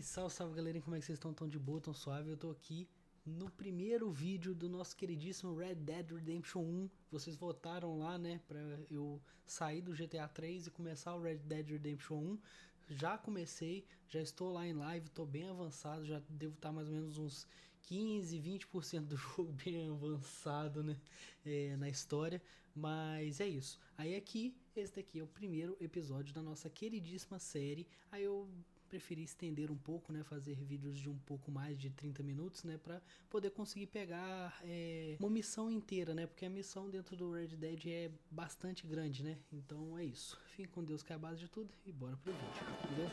Salve, salve galerinha, como é que vocês estão? Tão de boa, tão suave? Eu tô aqui no primeiro vídeo do nosso queridíssimo Red Dead Redemption 1. Vocês votaram lá, né, pra eu sair do GTA 3 e começar o Red Dead Redemption 1. Já comecei, já estou lá em live, tô bem avançado, já devo estar mais ou menos uns 15, 20% do jogo bem avançado, né, na história. Mas é isso. Aí aqui, esse daqui é o primeiro episódio da nossa queridíssima série. Aí eu preferi estender um pouco, né, fazer vídeos de um pouco mais de 30 minutos, né, pra poder conseguir pegar uma missão inteira, né, porque a missão dentro do Red Dead é bastante grande, né, então é isso. Fique com Deus que é a base de tudo e bora pro vídeo, entendeu?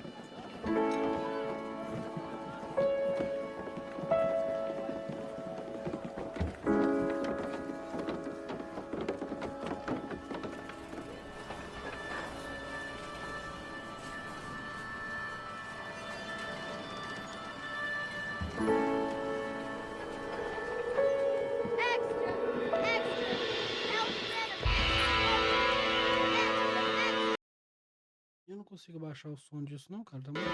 Eu não consigo baixar o som disso não, cara, tá muito...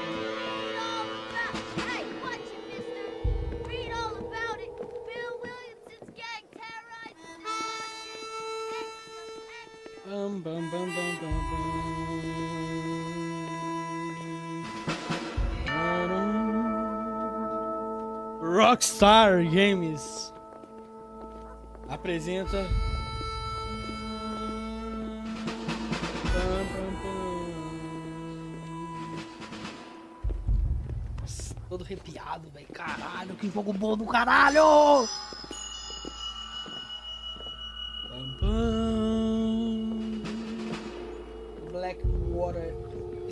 Bam, bam, bam, bam, bam, bam. Rockstar Games apresenta todo arrepiado, velho. Caralho, que jogo bom do caralho! Blackwater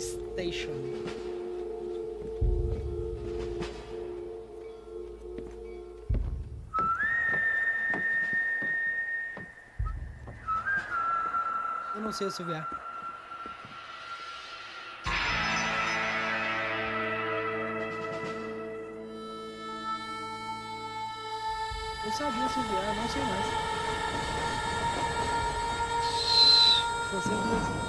Station. Eu não sei assoviar. Eu sabia assoviar, não sei mais. Vocês dois.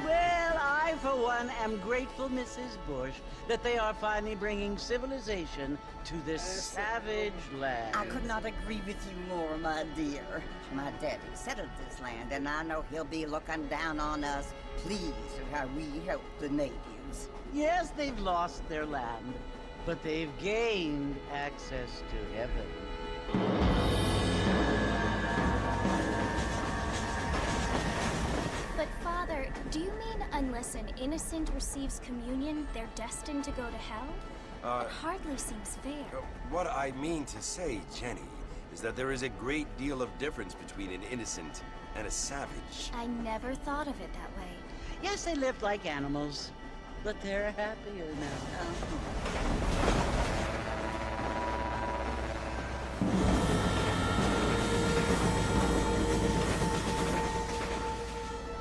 Well, I, for one, am grateful, Mrs. Bush, that they are finally bringing civilization to this savage land. I could not agree with you more, my dear. My daddy settled this land, and I know he'll be looking down on us, pleased at how we help the natives. Yes, they've lost their land, but they've gained access to heaven. But Father, do you mean unless an innocent receives communion, they're destined to go to hell? It hardly seems fair. What I mean to say, Jenny, is that there is a great deal of difference between an innocent and a savage. I never thought of it that way. Yes, they lived like animals, but they're happier now.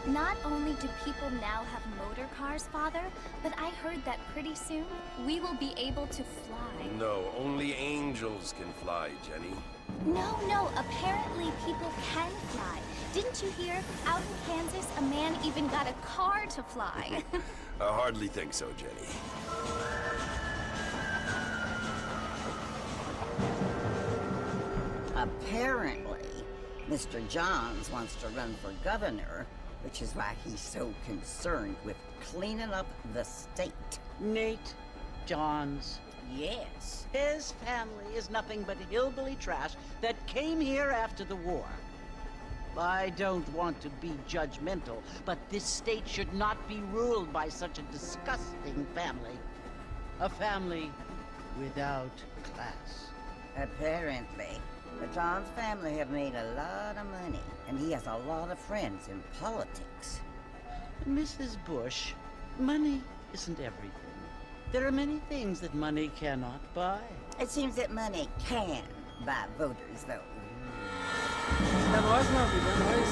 Not only do people now have motor cars, Father, but I heard that pretty soon we will be able to fly. No, only angels can fly, Jenny. No, apparently people can fly. Didn't you hear? Out in Kansas, a man even got a car to fly. I hardly think so, Jenny. Apparently, Mr. Johns wants to run for governor, which is why he's so concerned with cleaning up the state. Nate Johns. Yes. His family is nothing but hillbilly trash that came here after the war. I don't want to be judgmental, but this state should not be ruled by such a disgusting family. A family without class. Apparently. The Johns family have made a lot of money, and he has a lot of friends in politics. Mrs. Bush, money isn't everything. There are many things that money cannot buy. It seems that money can buy voters, though. É nóis, meu amigo, é nóis.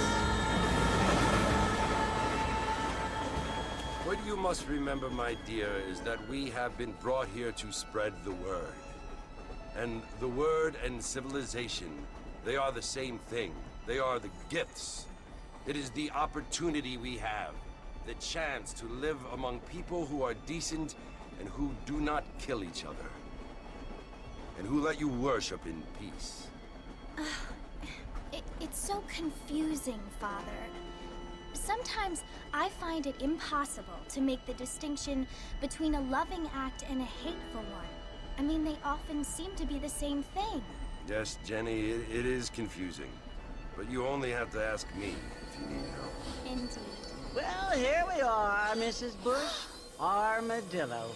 What you must remember, my dear, is that we have been brought here to spread the word. And the word and civilization, they are the same thing. They are the gifts. It is the opportunity we have, the chance to live among people who are decent and who do not kill each other. And who let you worship in peace. It's so confusing, Father. Sometimes I find it impossible to make the distinction between a loving act and a hateful one. I mean, they often seem to be the same thing. Yes, Jenny, it is confusing. But you only have to ask me if you need help. Indeed. Well, here we are, Mrs. Bush. Armadillo.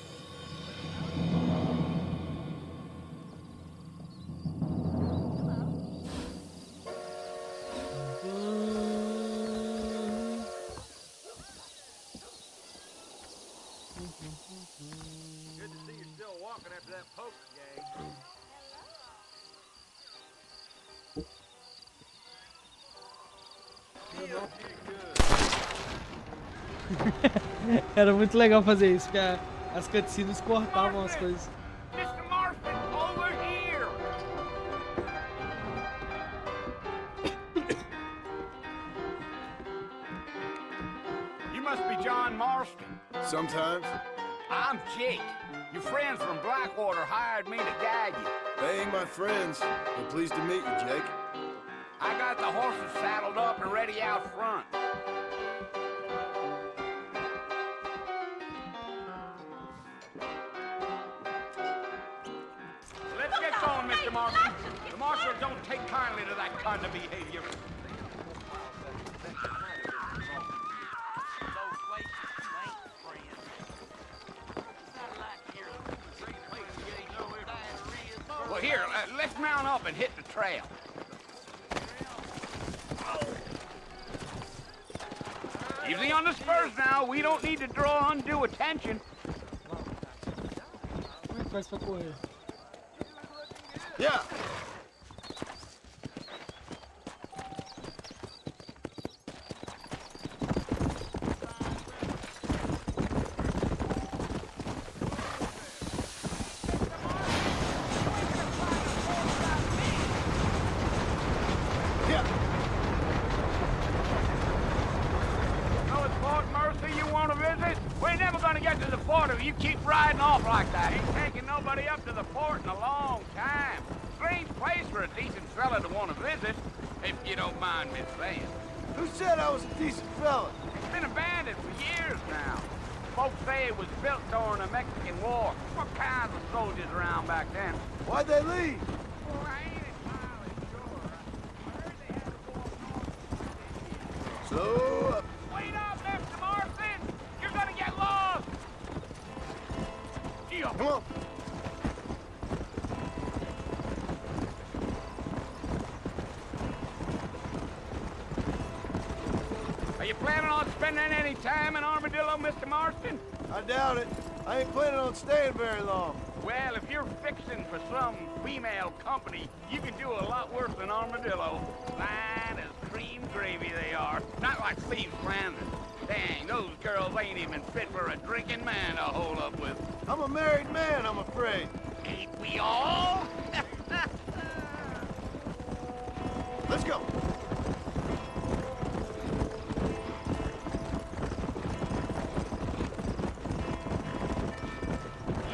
Good to see you're still walking after that poker game. Era muito legal fazer isso, porque as cutscenes cortavam as coisas. Mr. Marston, over here! You must be John Marston. Sometimes. I'm Jake. Your friends from Blackwater hired me to guide you. They ain't my friends. I'm pleased to meet you, Jake. I got the horses saddled up and ready out front. Let's get going, Mr. Marston. The marshal don't take kindly to that kind of behavior. Well, here, let's mount up and hit the trail. Easy on the spurs now. We don't need to draw undue attention. Como é que faz pra correr? Yeah. We ain't never gonna get to the fort if you keep riding off like that. Ain't taking nobody up to the fort in a long time. Strange place for a decent fella to want to visit, if you don't mind me saying. Who said I was a decent fella? It's been abandoned for years now. Folks say it was built during the Mexican War. What kinds of soldiers around back then? Why'd they leave? Well, I ain't entirely sure. I heard they had to go up north. Slow up. Wait up, Mr. Marston! You're gonna get lost! Gee, Come on. Are you planning on spending any time in Armadillo, Mr. Marston? I doubt it. I ain't planning on staying very long. Well, if you're fixing for some female company, you can do a lot worse than Armadillo. Fine as cream gravy they are. Not like Steve Flanders. Dang, those girls ain't even fit for a drinking man to hold up with. I'm a married man, I'm afraid. Ain't we all? Let's go.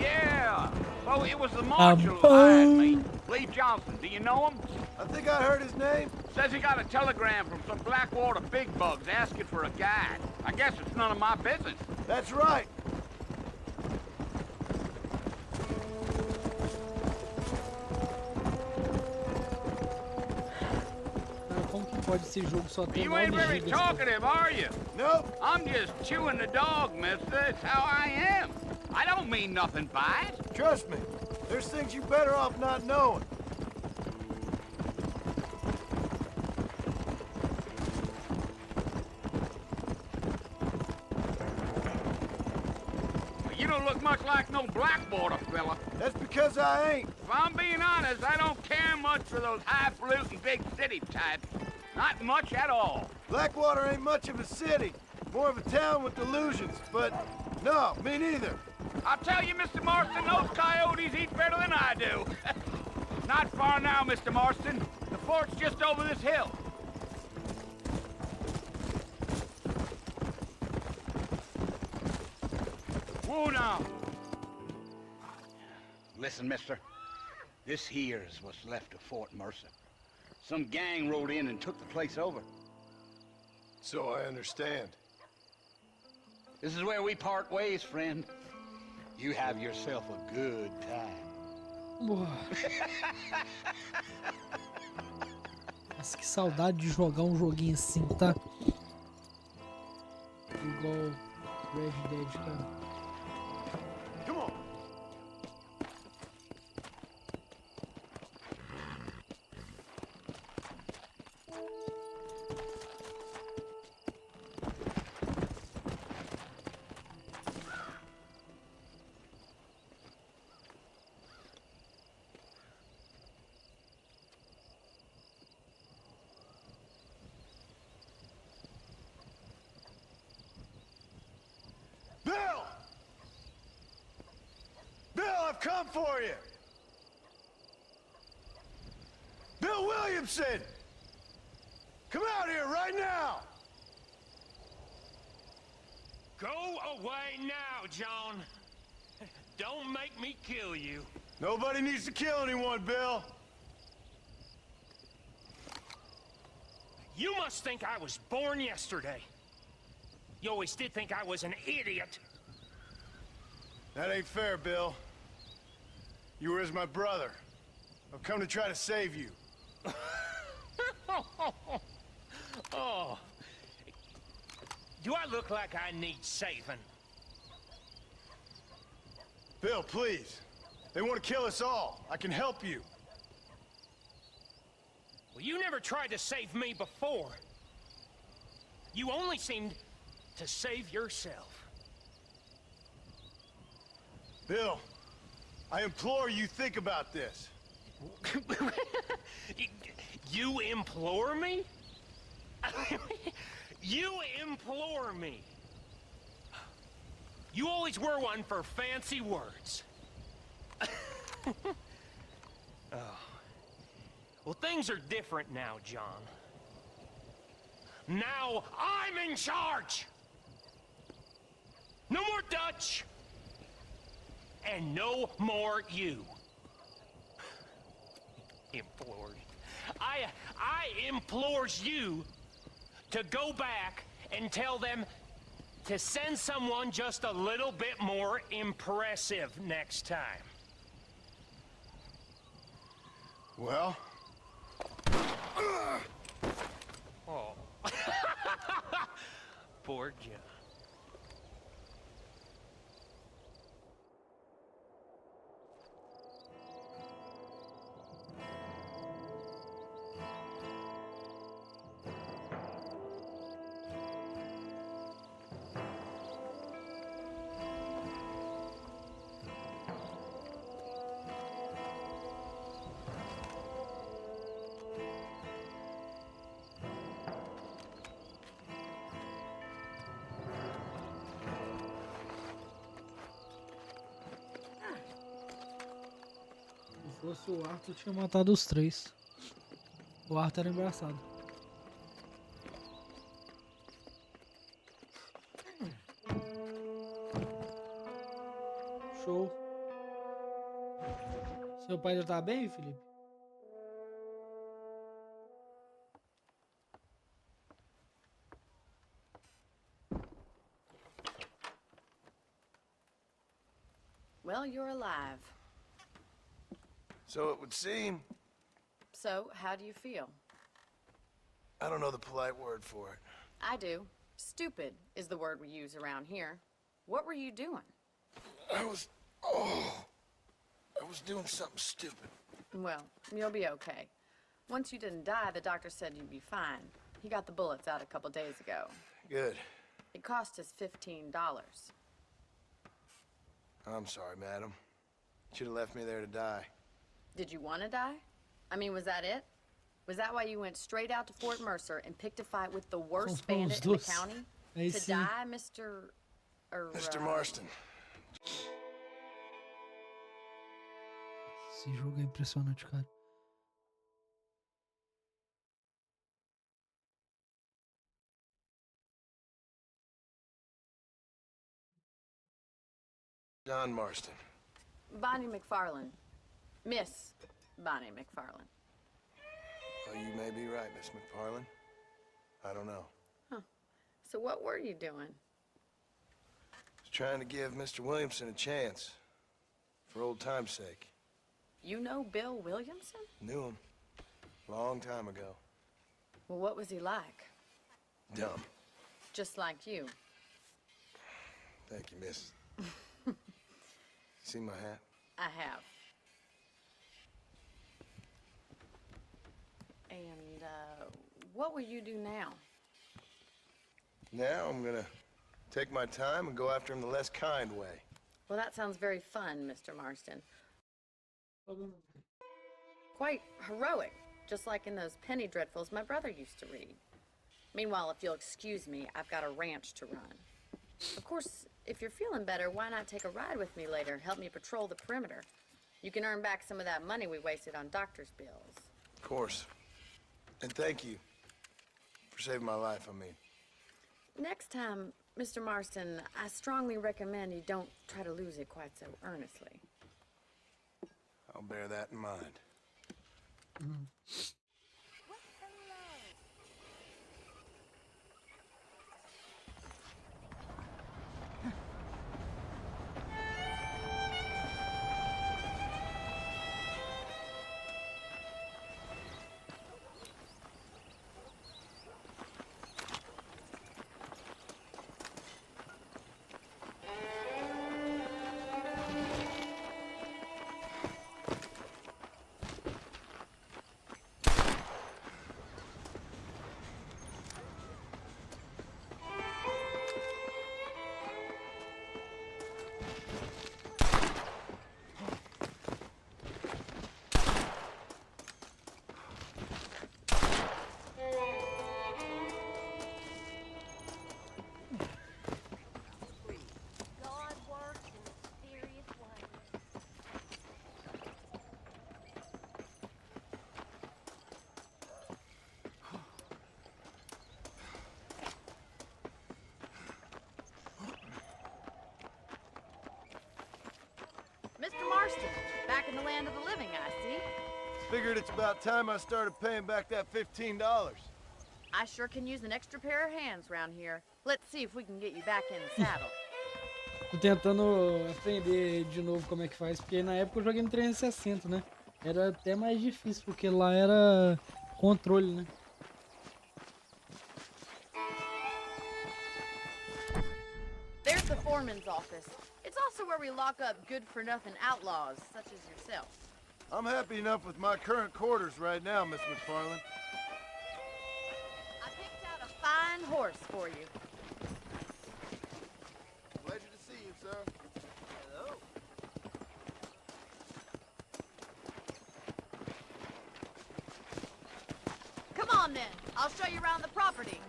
Yeah. So it was the marshal who hired me. Lee Johnson, do you know him? I think I heard his name. Says he got a telegram from some Blackwater big bugs asking for a guide. I guess it's none of my business. That's right. Como que pode esse jogo só ter You ain't 9 very gigas? talkative, are you? Nope. I'm just chewing the dog, mister. It's how I am. I don't mean nothing by it. Trust me. There's things you better off not knowing. You don't look much like no Blackwater fella. That's because I ain't. If I'm being honest, I don't care much for those highfalutin big city types. Not much at all. Blackwater ain't much of a city. More of a town with delusions, but no, me neither. I'll tell you, Mr. Marston, those coyotes eat better than I do. Not far now, Mr. Marston. The fort's just over this hill. Whoa now. Listen, mister. This here's what's left of Fort Mercer. Some gang rode in and took the place over. So I understand. This is where we part ways, friend. You have yourself a good time. Nossa, que saudade de jogar um joguinho assim, tá? Igual Red Dead, cara. Come on. I've come for you! Bill Williamson! Come out here right now! Go away now, John. Don't make me kill you. Nobody needs to kill anyone, Bill. You must think I was born yesterday. You always did think I was an idiot. That ain't fair, Bill. You were as my brother. I've come to try to save you. Oh. Do I look like I need saving? Bill, please. They want to kill us all. I can help you. Well, you never tried to save me before. You only seemed to save yourself. Bill, I implore you think about this. You implore me? You implore me. You always were one for fancy words. Oh. Well, things are different now, John. Now I'm in charge! No more Dutch! And no more you. Implored. I implores you to go back and tell them to send someone just a little bit more impressive next time. Well? Oh. Poor John. Se fosse o Arthur, tinha matado os três. O Arthur era engraçado. Show. Seu pai já tá bem, Felipe? Well, you're alive. So it would seem. So, how do you feel? I don't know the polite word for it. I do. Stupid is the word we use around here. What were you doing? I was doing something stupid. Well, you'll be okay. Once you didn't die, the doctor said you'd be fine. He got the bullets out a couple days ago. Good. It cost us $15. I'm sorry, madam. Should have left me there to die. Did you want to die? I mean, was that it? Was that why you went straight out to Fort Mercer and picked a fight with the worst bandit in the county? Aí To sim. die, Mr. Mr. Marston. Esse jogo é impressionante, cara. John Marston. Bonnie McFarlane. Miss Bonnie McFarlane. Well, you may be right, Miss McFarlane. I don't know. So what were you doing? Just trying to give Mr. Williamson a chance. For old time's sake. You know Bill Williamson? Knew him. Long time ago. Well, what was he like? Dumb. Just like you. Thank you, miss. See my hat? I have. And, what will you do now? Now I'm gonna take my time and go after him the less kind way. Well, that sounds very fun, Mr. Marston. Quite heroic, just like in those penny dreadfuls my brother used to read. Meanwhile, if you'll excuse me, I've got a ranch to run. Of course, if you're feeling better, why not take a ride with me later? Help me patrol the perimeter. You can earn back some of that money we wasted on doctor's bills. Of course. And thank you for saving my life, I mean. Next time, Mr. Marston, I strongly recommend you don't try to lose it quite so earnestly. I'll bear that in mind. God works in mysterious ways. Mr. Marston, back in the land of the living, I see. Figured it's about time I started paying back that $15. I sure can use an extra pair of hands around here. Let's see if we can get you back in the saddle. Tô tentando aprender de novo como é que faz, porque na época eu joguei no 360, né? Era até mais difícil, porque lá era controle, né? There's the foreman's office. It's also where we lock up good-for-nothing outlaws, such as yourself. I'm happy enough with my current quarters right now, Miss McFarlane. I picked out a fine horse for you. Pleasure to see you, sir. Hello. Come on, then. I'll show you around the property.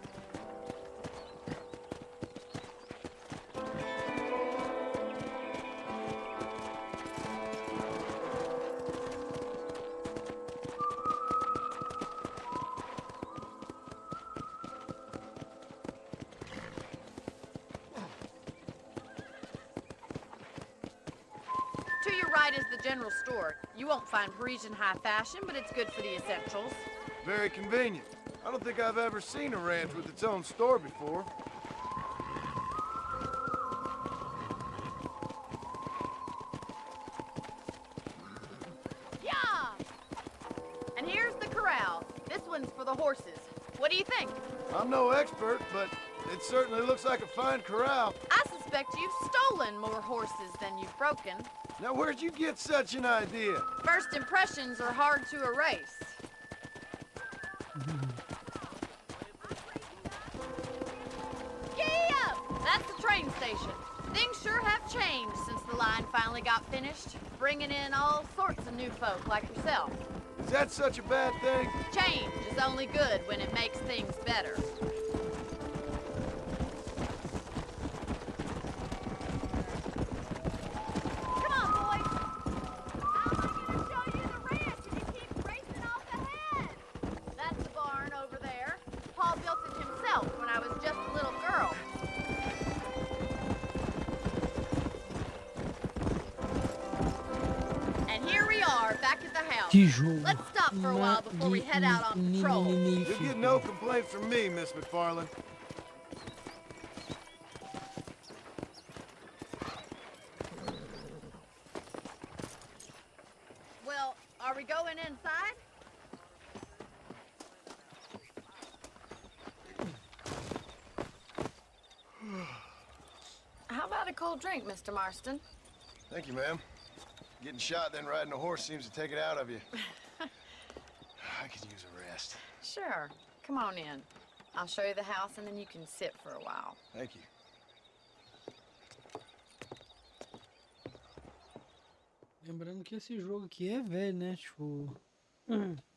To your right is the general store. You won't find Parisian high fashion, but it's good for the essentials. Very convenient. I don't think I've ever seen a ranch with its own store before. Yeah! And here's the corral. This one's for the horses. What do you think? I'm no expert, but it certainly looks like a fine corral. I suspect you've stolen more horses than you've broken. Now, where'd you get such an idea? First impressions are hard to erase. Giddy up! That's the train station. Things sure have changed since the line finally got finished, bringing in all sorts of new folk like yourself. Is that such a bad thing? Change is only good when it makes things better. back at the house. Que jogo. Let's stop for a while before we head out on patrol. You get no complaint from me, Miss McFarland. Well, are we going inside? How about a cold drink, Mr. Marston? Thank you, ma'am. Getting shot, then riding a horse seems to take it out of you. I could use a rest. Sure. Come on in. I'll show you the house, and then you can sit for a while. Thank you. Lembrando que esse jogo aqui é velho, né? Tipo...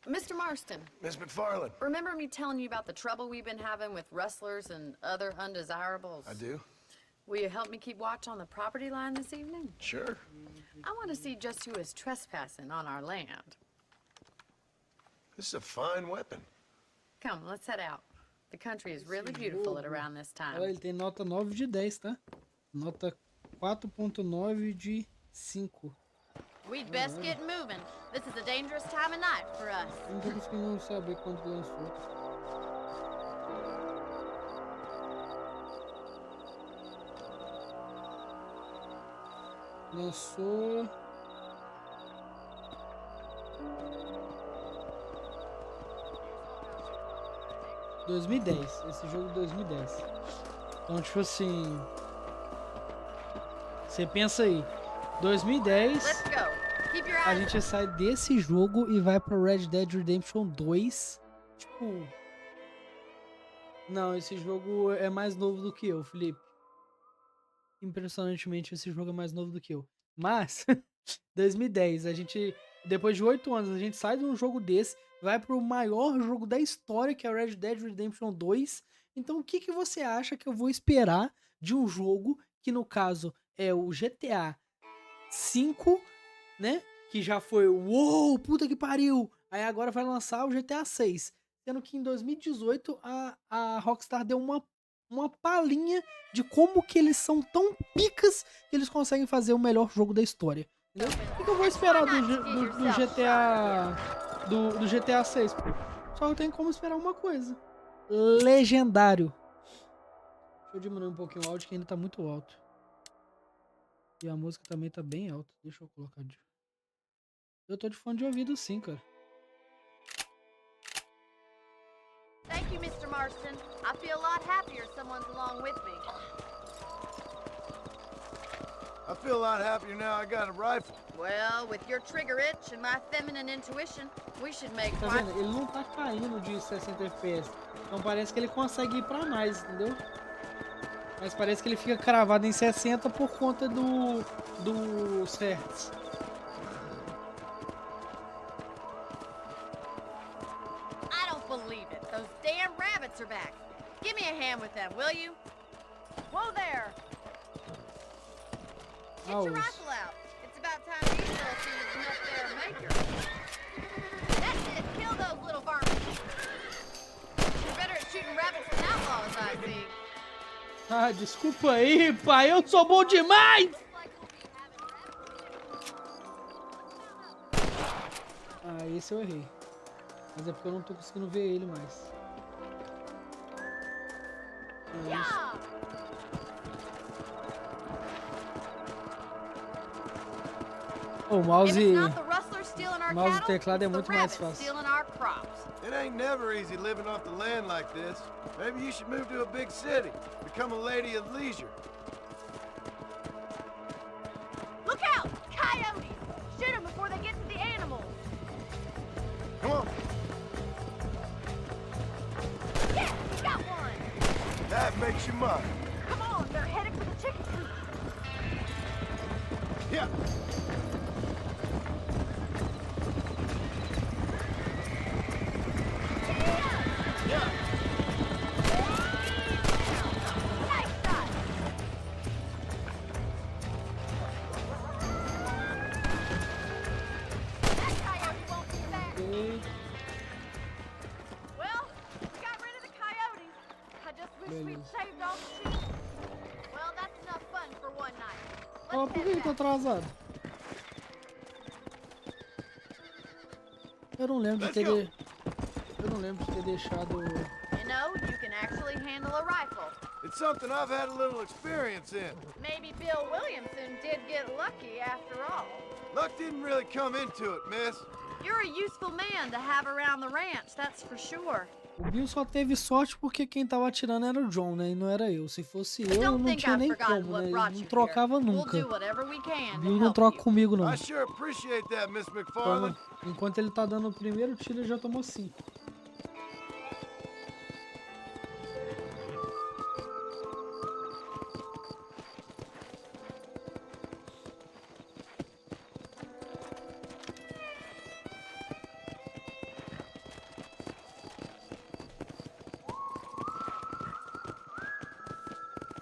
Mr. Marston, Miss McFarland. remember me telling you about the trouble we've been having with rustlers and other undesirables? I do. Will you help me keep watch on the property line this evening? Sure. I want to see just who is trespassing on our land. This is a fine weapon. Come, let's head out. The country is really beautiful at around this Olha, time. ele tem nota 9 de 10, tá? Nota 4.9 de 5. We'd best get moving. This is a dangerous time of night for us. Eu não tô conseguindo saber quando lançou. Lançou... em 2010. Esse jogo de 2010. Então, tipo assim... Você pensa aí. 2010... Let's go. Keep your A eyes gente sai desse jogo e vai pra Red Dead Redemption 2. Tipo... Não, esse jogo é mais novo do que eu, Felipe. Impressionantemente, esse jogo é mais novo do que eu. Mas, 2010, a gente... Depois de 8 anos, a gente sai de um jogo desse, vai pro maior jogo da história, que é Red Dead Redemption 2. Então, o que que você acha que eu vou esperar de um jogo que, no caso, é o GTA 5, né? Que já foi, uou, puta que pariu! Aí agora vai lançar o GTA 6. Sendo que em 2018 a Rockstar deu uma palhinha de como que eles são tão picas que eles conseguem fazer o melhor jogo da história. Entendeu? O que eu vou esperar do GTA 6? Só tem como esperar uma coisa. Legendário. Deixa eu diminuir um pouquinho o áudio que ainda tá muito alto. E a música também tá bem alta. Deixa eu colocar de... Eu tô de fone de ouvido sim, cara. Thank you, Mr. Marston. I feel a lot happier someone's along with me. I feel a lot happier now I got a rifle. Well, with your trigger itch and my feminine intuition, we should make Tá quite... vendo? Ele não tá caindo de 60 FPS. Então parece que ele consegue ir pra mais, entendeu? Mas parece que ele fica cravado em 60 por conta dos hertz. I don't believe it. Those damn rabbits are back. Give me a hand with them, will you? Whoa there! Get your Ouch. rifle out. It's about time these little things met their maker. That's it. Kill those little varmints. You're better at shooting rabbits than outlaws, I see. Ah, desculpa aí, pai. Eu sou bom demais! Ah, esse eu errei. Mas é porque eu não tô conseguindo ver ele mais. É isso. O mouse e teclado é muito mais fácil. It ain't never easy living off the land like this. Maybe you should move to a big city. Become a lady of leisure. Look out! Coyotes! Shoot them before they get to the animals. Come on. Yeah, we got one. That makes you mine. Come on, they're headed for the chicken coop. Yeah. Ó, por que ele tá atrasado? Eu não lembro de ter... Eu não lembro de ter deixado... You know, you can actually handle a rifle. It's something I've had a little experience in. Maybe Bill Williamson did get lucky after all. Luck didn't really come into it, miss. You're a useful man to have around the ranch, that's for sure. O Bill só teve sorte porque quem tava atirando era o John, né? E não era eu. Se fosse eu, não tinha nem como, né? Ele não trocava nunca. O Bill não troca comigo, não. I sure appreciate that, Miss McFarland. Enquanto ele tá dando o primeiro tiro, ele já tomou 5.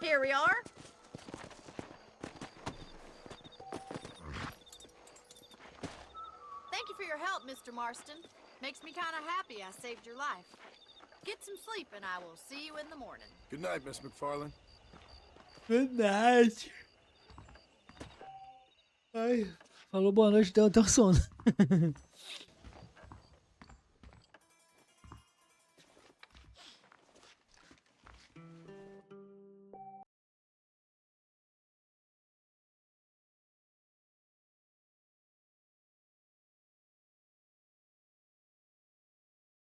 Here we are. Thank you for your help, Mr. Marston. Makes me kind of happy I saved your life. Get some sleep and I will see you in the morning. Good night, Miss McFarland. Good night. Ai, falou boa noite, deu até o sono.